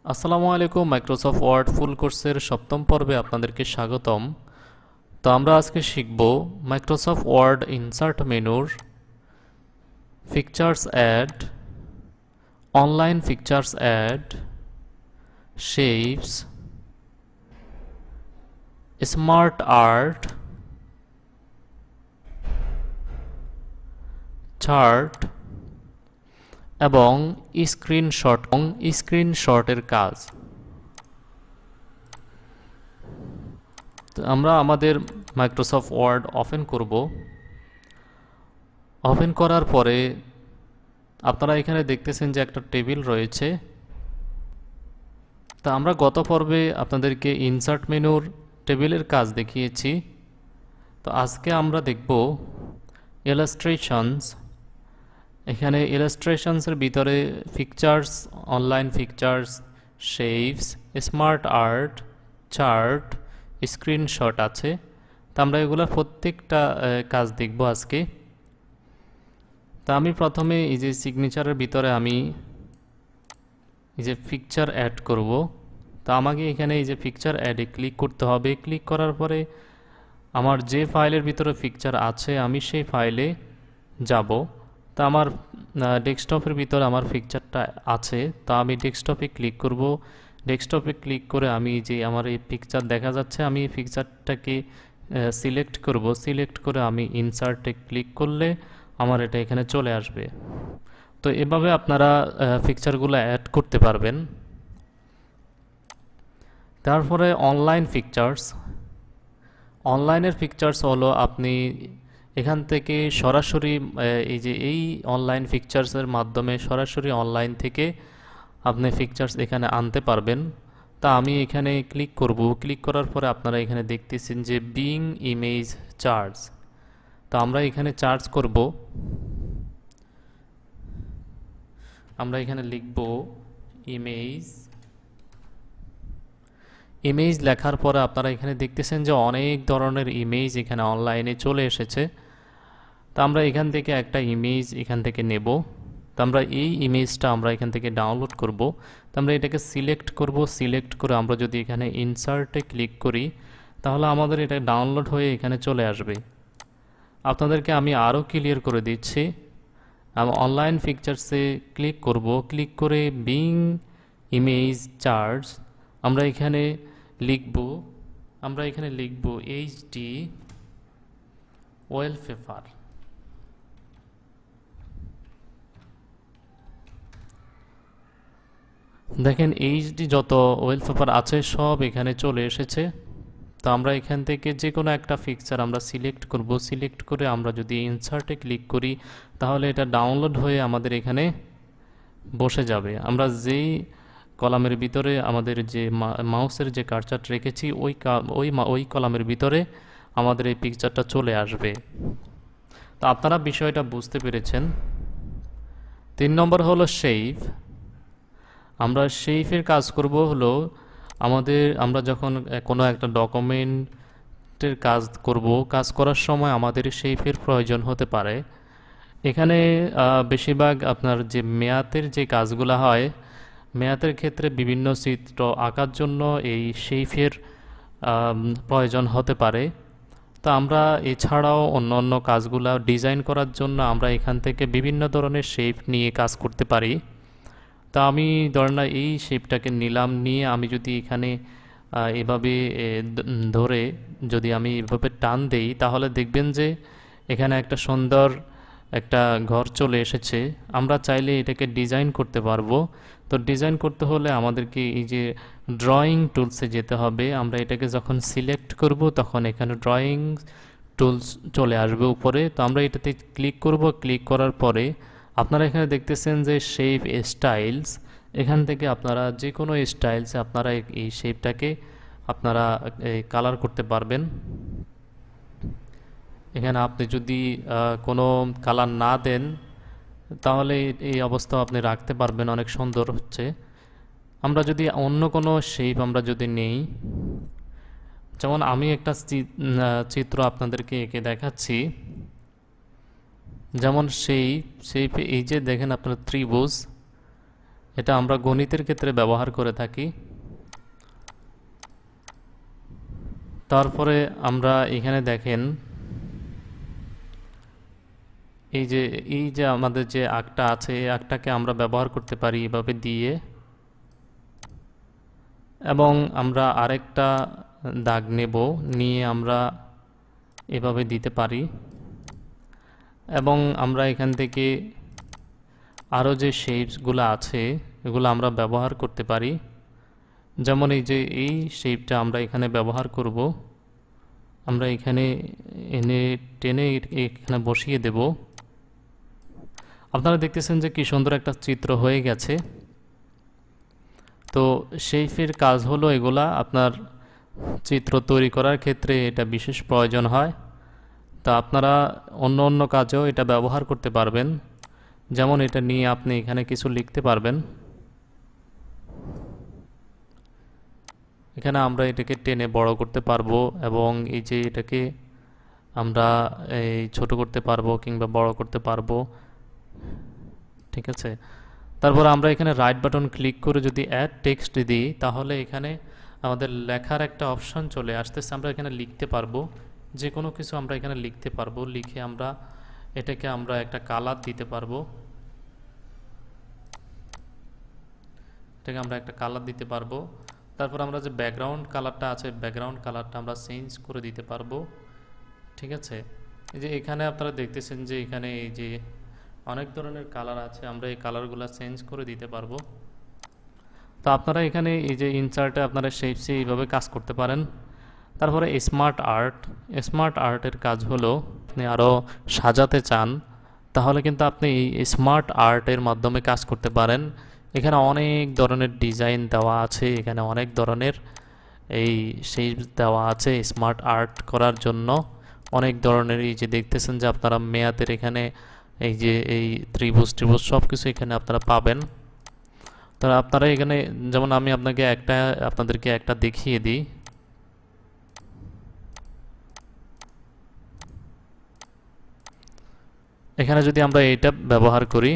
আসসালামু আলাইকুম। Microsoft word ফুল কোর্সের সপ্তম পর্বে আপনাদেরকে স্বাগতম। তো আমরা আজকে শিখব মাইক্রোসফট ওয়ার্ড ইনসার্ট মেনুর pictures add, online pictures add, shapes, smart art, chart এবং স্ক্রিনশটের কাজ। তো আমরা আমাদের মাইক্রোসফট ওয়ার্ড ওপেন করব। ওপেন করার পরে আপনারা এখানে দেখতেছেন যে একটা টেবিল রয়েছে। তা আমরা গত পর্বে আপনাদেরকে ইনসার্ট মেনুর টেবিলের কাজ দেখিয়েছি। তো আজকে আমরা দেখব ইলাস্ট্রেশনস। এখানে ইলাস্ট্রেশনসের ভিতরে pictures, online pictures, shapes, smart art, chart, screenshot আছে। তো আমরা এগুলো প্রত্যেকটা কাজ দেখব আজকে। তা আমি প্রথমে এই যে সিগনেচারের ভিতরে আমি এই যে পিকচার অ্যাড করব। তো আমাকে এখানে এই যে পিকচার অ্যাডে ক্লিক করতে হবে। ক্লিক করার পরে আমার যে ফাইলের ভিতরে পিকচার আছে আমি সেই ফাইলে যাব। তা আমার ডেস্কটপের ভিতরে আমার পিকচারটা আছে। তা আমি ডেস্কটপে ক্লিক করব। ডেস্কটপে ক্লিক করে আমি যে আমার এই পিকচার দেখা যাচ্ছে, আমি এই পিকচারটাকে সিলেক্ট করব। সিলেক্ট করে আমি ইনসার্টে ক্লিক করলে আমার এটা এখানে চলে আসবে। তো এভাবে আপনারা পিকচারগুলো অ্যাড করতে পারবেন। তারপরে অনলাইন পিকচার্স। অনলাইনের পিকচার্স হলো আপনি এখান থেকে সরাসরি এই অনলাইন পিকচার্সের মাধ্যমে সরাসরি অনলাইন থেকে আপনি পিকচার্স এখানে আনতে পারবেন। তা আমি এখানে ক্লিক করব। ক্লিক করার পরে আপনারা এখানে দেখতেছেন যে বিং ইমেজ চার্জ। তো আমরা এখানে চার্জ করব। আমরা এখানে লিখব ইমেজ। ইমেজ লেখার পরে আপনারা এখানে দেখতেছেন যে অনেক ধরনের ইমেজ এখানে অনলাইনে চলে এসেছে। তো আমরা এখান থেকে একটা ইমেজ এখান থেকে নেব। তো আমরা এই ইমেজটা আমরা এখান থেকে ডাউনলোড করব। তো আমরা এটাকে সিলেক্ট করব। সিলেক্ট করে আমরা যদি এখানে ইনসার্টে ক্লিক করি তাহলে আমাদের এটা ডাউনলোড হয়ে এখানে চলে আসবে। আপনাদেরকে আমি আরও ক্লিয়ার করে দিচ্ছি। আমি অনলাইন পিকচার্সে ক্লিক করব। ক্লিক করে বিং ইমেজ চার্জ আমরা এখানে লিখব এইচডি ওয়ালপেপার। দেখেন এইচডি যত ওয়ালপেপার আছে সব এখানে চলে এসেছে। তো আমরা এখান থেকে যে কোনো একটা পিকচার আমরা সিলেক্ট করব। সিলেক্ট করে আমরা যদি ইনসার্টে ক্লিক করি তাহলে এটা ডাউনলোড হয়ে আমাদের এখানে বসে যাবে। আমরা যেই কলামের ভিতরে আমাদের যে মাউসের যে কার্সার রেখেছি ওই কলামের ভিতরে আমাদের এই পিকচারটা চলে আসবে। তো আপনারা বিষয়টা বুঝতে পেরেছেন। 3 নম্বর হলো শেপ। আমরা শেপের কাজ করব হলো আমরা যখন কোনো একটা ডকুমেন্টের কাজ করব, কাজ করার সময় আমাদের শেপের প্রয়োজন হতে পারে। এখানে বেশিরভাগ আপনার যে মেয়াতের যে কাজগুলো হয়, মেয়াতের ক্ষেত্রে বিভিন্ন চিত্র আঁকার জন্য এই শেপের প্রয়োজন হতে পারে। তো আমরা এছাড়াও অন্য কাজগুলো ডিজাইন করার জন্য আমরা এখান থেকে বিভিন্ন ধরনের শেপ নিয়ে কাজ করতে পারি। তা আমি ধরেন এই শেপটাকে নিলাম, নিয়ে আমি যদি এখানে এভাবে ধরে যদি আমি এভাবে টান দেই তাহলে দেখবেন যে এখানে একটা সুন্দর একটা ঘর চলে এসেছে। আমরা চাইলে এটাকে ডিজাইন করতে পারবো। তো ডিজাইন করতে হলে আমাদেরকে এই যে ড্রয়িং টুলসে যেতে হবে। আমরা এটাকে যখন সিলেক্ট করব তখন এখানে ড্রয়িং টুলস চলে আসবে উপরে। তো আমরা এটাতে ক্লিক করব। ক্লিক করার পরে আপনারা এখানে দেখতেছেন যে শেপ স্টাইলস। এখান থেকে আপনারা যে কোনো স্টাইলসে আপনারা এই শেপটাকে আপনারা কালার করতে পারবেন। এখানে আপনি যদি কোনো কালার না দেন তাহলে এই অবস্থা আপনি রাখতে পারবেন, অনেক সুন্দর হচ্ছে। আমরা যদি অন্য কোনো শেপ আমরা যদি নেই, যেমন আমি একটা চিত্র আপনাদেরকে এঁকে দেখাচ্ছি। যেমন সেই এই যে দেখেন আপনার ত্রিভুজ, এটা আমরা গণিতের ক্ষেত্রে ব্যবহার করে থাকি। তারপরে আমরা এখানে দেখেন এই যে আমাদের যে আঁকটা আছে, এই আঁকটাকে আমরা ব্যবহার করতে পারি এভাবে দিয়ে, এবং আমরা আরেকটা দাগ নেব, নিয়ে আমরা এভাবে দিতে পারি, এবং আমরা এখান থেকে আরও যে শেপসগুলো আছে এগুলো আমরা ব্যবহার করতে পারি। যেমন এই যে এই শেপটা আমরা এখানে ব্যবহার করব, আমরা এখানে এনে টেনে এখানে বসিয়ে দেব। আপনারা দেখতেছেন যে কি সুন্দর একটা চিত্র হয়ে গেছে। তো শেপের কাজ হলো এগুলা আপনার চিত্র তৈরি করার ক্ষেত্রে এটা বিশেষ প্রয়োজন হয়। তা আপনারা অন্য অন্য কাজেও এটা ব্যবহার করতে পারবেন। যেমন এটা নিয়ে আপনি এখানে কিছু লিখতে পারবেন। এখানে আমরা এটাকে টেনে বড় করতে পারবো, এবং এই যে এটাকে আমরা এই ছোট করতে পারবো কিংবা বড় করতে পারবো, ঠিক আছে। তারপর আমরা এখানে রাইট বাটন ক্লিক করে যদি অ্যাড টেক্সট দিই, তাহলে এখানে আমাদের লেখার একটা অপশন চলে আসতেছে। আমরা এখানে লিখতে পারবো, যে কোনো কিছু আমরা এখানে লিখতে পারবো। লিখে আমরা এটাকে আমরা একটা কালার দিতে পারবো, এটাকে আমরা একটা কালার দিতে পারবো। তারপর আমরা যে ব্যাকগ্রাউন্ড কালারটা আছে, ব্যাকগ্রাউন্ড কালারটা আমরা চেঞ্জ করে দিতে পারবো, ঠিক আছে। এই যে এখানে আপনারা দেখতেছেন যে এখানে এই যে অনেক ধরনের কালার আছে, আমরা এই কালারগুলো চেঞ্জ করে দিতে পারবো। তো আপনারা এখানে এই যে ইনসার্টে আপনারা শেপসে এইভাবে কাজ করতে পারেন। তারপরে স্মার্ট আর্টের কাজ হলো, আপনি আরও সাজাতে চান তাহলে কিন্তু আপনি এই স্মার্ট আর্টের মাধ্যমে কাজ করতে পারেন। এখানে অনেক ধরনের ডিজাইন দেওয়া আছে, এখানে অনেক ধরনের এই শেপস দেওয়া আছে স্মার্ট আর্ট করার জন্য। অনেক ধরনের এই যে দেখতেছেন যে আপনারা মেয়াদের এখানে এই যে এই ত্রিভুজ সব কিছু এখানে আপনারা পাবেন। তো আপনারা এখানে যেমন আমি আপনাদেরকে একটা দেখিয়ে দিই। এখানে যদি আমরা এইটা ব্যবহার করি,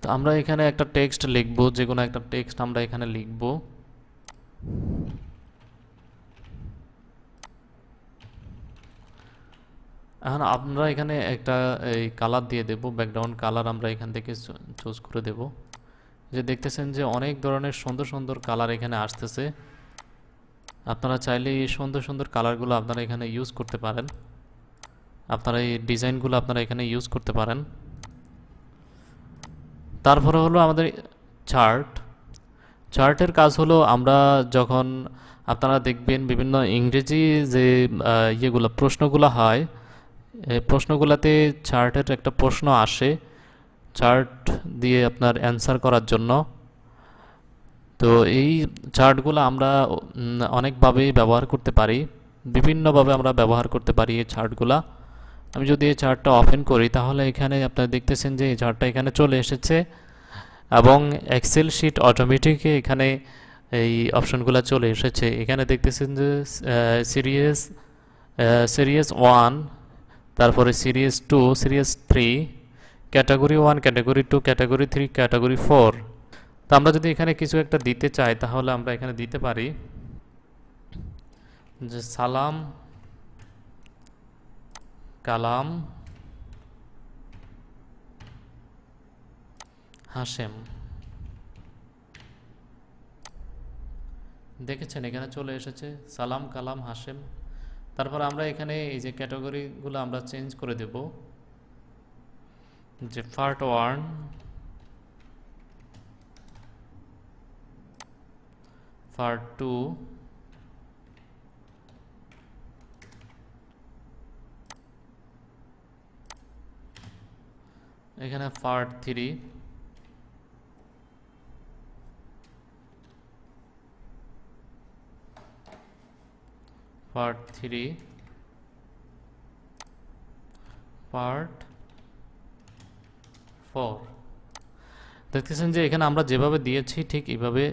তো আমরা এখানে একটা টেক্সট লিখব, যে কোনো একটা টেক্সট আমরা এখানে লিখব। এখন আমরা এখানে একটা এই কালার দিয়ে দেব, ব্যাকগ্রাউন্ড কালার আমরা এখান থেকে চুজ করে দেব। যে দেখতেছেন যে অনেক ধরনের সুন্দর সুন্দর কালার এখানে আসতেছে। আপনারা চাইলে এই সুন্দর সুন্দর কালারগুলো আপনারা এখানে ইউজ করতে পারেন, আপনারা এই ডিজাইনগুলো আপনারা এখানে ইউজ করতে পারেন। তারপরে হলো আমাদের চার্টের কাজ হলো, আমরা যখন আপনারা দেখবেন বিভিন্ন ইংরেজি যে ইয়েগুলো প্রশ্নগুলো হয়, এই প্রশ্নগুলোতে চার্টের একটা প্রশ্ন আসে চার্ট দিয়ে আপনার অ্যান্সার করার জন্য। তো এই চার্টগুলো আমরা অনেকভাবেই ব্যবহার করতে পারি, বিভিন্নভাবে আমরা ব্যবহার করতে পারি এই চার্টগুলা। আমি যদি এই চার্টটা ওপেন করি, তাহলে এখানে আপনারা দেখতেছেন যে এই চার্টটা এখানে চলে এসেছে, এবং এক্সেল শিট অটোমেটিকে এখানে এই অপশনগুলো চলে এসেছে। এখানে দেখতেছেন যে সিরিয়াস 1, তারপরে serious 2, serious 3, category 1, category 2, category 3, category 4। তো আমরা যদি এখানে কিছু একটা দিতে চাই, তাহলে আমরা এখানে দিতে পারি যে সালাম কালাম হাশেম। দেখেছেন এখানে চলে এসেছে সালাম কালাম হাশেম। তারপর আমরা এখানে এই যে ক্যাটাগরিগুলো আমরা চেঞ্জ করে দেব, যে পার্ট 1, পার্ট 2, এখানে পার্ট 3, পার্ট 3, পার্ট 4। দেখতেছেন যে এখানে আমরা যেভাবে দিয়েছি ঠিক এইভাবে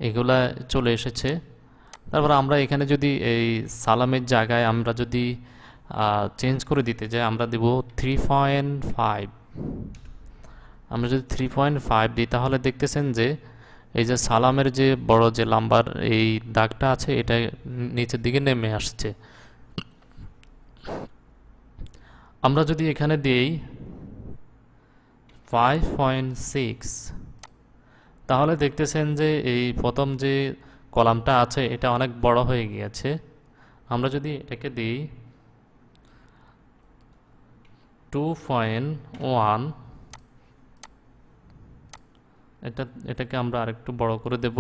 এগুলা চলে এসেছে। তারপর আমরা এখানে যদি এই সালামের জায়গায় আমরা যদি চেঞ্জ করে দিতে যাই, আমরা দেব 3.5। আমরা যদি 3.5 দিই তাহলে দেখতেছেন যে এই যে সালামের যে বড় যে লাম্বার এই দাগটা আছে এটা নিচের দিকে নেমে আসছে। আমরা যদি এখানে দিই 5.6 তাহলে দেখতেছেন যে এই প্রথম যে কলামটা আছে এটা অনেক বড় হয়ে গিয়েছে। আমরা যদি এটাকে দিই 2.1, এটাকে আমরা আরেকটু বড় করে দেব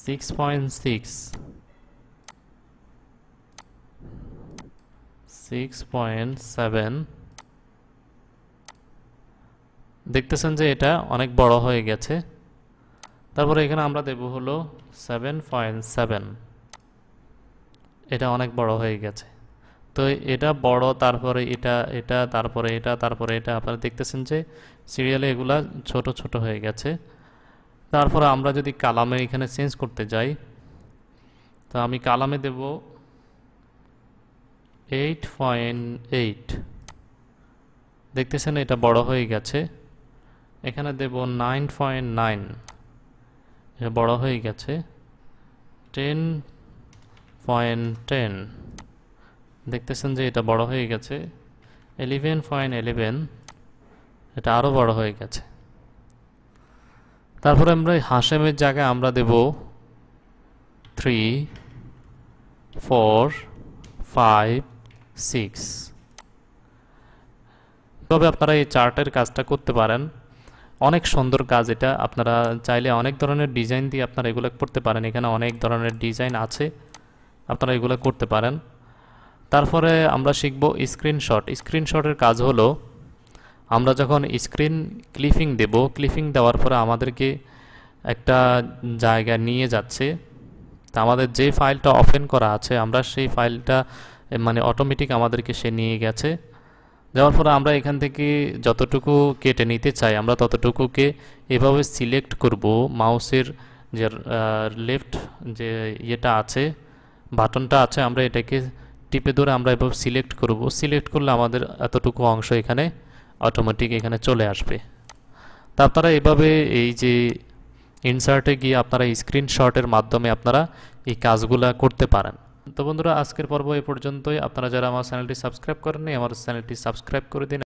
6.6, 6.7। দেখতেছেন যে এটা অনেক বড় হয়ে গেছে। তারপরে এখানে আমরা দেব হলো 7.7, এটা অনেক বড় হয়ে গেছে। তো এটা বড়, তারপরে এটা তারপরে এটা আপনারা দেখতেছেন যে সিরিয়ালে এগুলা ছোট ছোট হয়ে গেছে। তারপরে আমরা যদি কালামে এখানে চেঞ্জ করতে যাই, তো আমি কালামে দেব 8.8, দেখতেছেন এটা বড় হয়ে গেছে। এখানে দেব 9.9, এটা বড় হয়ে গেছে। 10.10, দেখতেছেন যে এটা বড় হয়ে গেছে। 11.11, এটা আরো বড় হয়ে গেছে। তারপরে আমরা হাশেমের জায়গায় আমরা দেব 3, 4, 5, 6। তবে আপনারা এই চার্টের কাজটা করতে পারেন, অনেক সুন্দর কাজ এটা। আপনারা চাইলে অনেক ধরনের ডিজাইন দিয়ে আপনারা এগুলো করতে পারেন। এখানে অনেক ধরনের ডিজাইন আছে, আপনারা এগুলো করতে পারেন। তারপরে আমরা শিখব স্ক্রিনশট। স্ক্রিনশটের কাজ হলো আমরা যখন স্ক্রিন ক্লিপিং দেব, ক্লিপিং দেওয়ার পরে আমাদেরকে একটা জায়গায় নিয়ে যাচ্ছে। তা আমাদের যে ফাইলটা ওপেন করা আছে আমরা সেই ফাইলটা মানে অটোমেটিক আমাদেরকে সে নিয়ে গেছে। যাওয়ার পরে আমরা এখান থেকে যতটুকু কেটে নিতে চাই আমরা ততটুকুকে এভাবে সিলেক্ট করব। মাউসের যে লেফট যে ইয়েটা আছে, বাটনটা আছে, আমরা এটাকে টিপে ধরে আমরা এভাবে সিলেক্ট করব। সিলেক্ট করলে আমাদের এতটুকু অংশ এখানে অটোমেটিক এখানে চলে আসবে। তা আপনারা এভাবে এই যে ইনসার্টে গিয়ে আপনারা স্ক্রিনশটের মাধ্যমে আপনারা এই কাজগুলা করতে পারেন। তো বন্ধুরা, আজকের পর্ব এই পর্যন্তই। আপনারা যারা আমার চ্যানেলটি সাবস্ক্রাইব করেননি আমার চ্যানেলটি সাবস্ক্রাইব করে দিন।